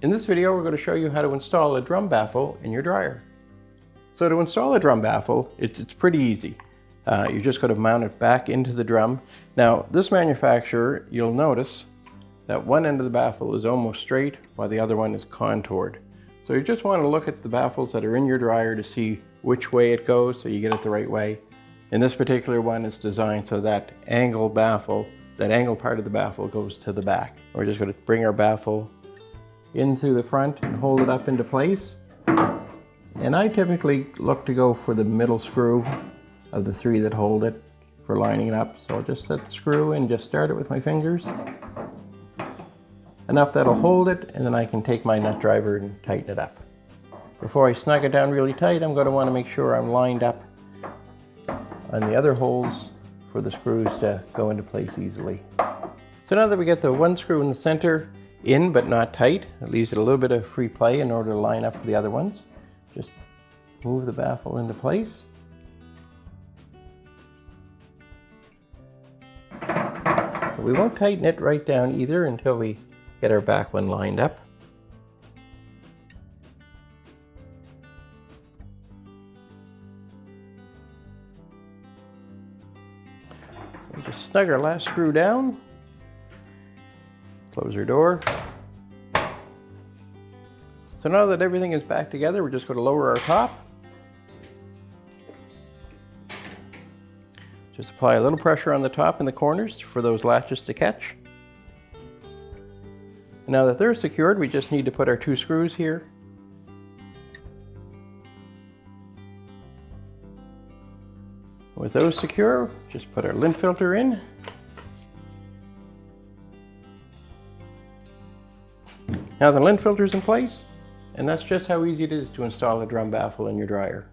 In this video, we're going to show you how to install a drum baffle in your dryer. So to install a drum baffle, it's pretty easy. You're just going to mount it back into the drum. Now, this manufacturer, you'll notice that one end of the baffle is almost straight while the other one is contoured. So you just want to look at the baffles that are in your dryer to see which way it goes so you get it the right way. And this particular one is designed so that angle part of the baffle goes to the back. We're just going to bring our baffle in through the front and hold it up into place. And I typically look to go for the middle screw of the three that hold it for lining it up. So I'll just set the screw and just start it with my fingers. Enough that'll hold it, and then I can take my nut driver and tighten it up. Before I snug it down really tight, I'm going to want to make sure I'm lined up on the other holes for the screws to go into place easily. So now that we get the one screw in the center in but not tight, it leaves it a little bit of free play in order to line up for the other ones. Just move the baffle into place. So we won't tighten it right down either until we get our back one lined up. We'll just snug our last screw down. Close our door. So now that everything is back together, we're just going to lower our top. Just apply a little pressure on the top and the corners for those latches to catch. Now that they're secured, we just need to put our two screws here. With those secure, just put our lint filter in. Now the lint filter is in place, and that's just how easy it is to install a drum baffle in your dryer.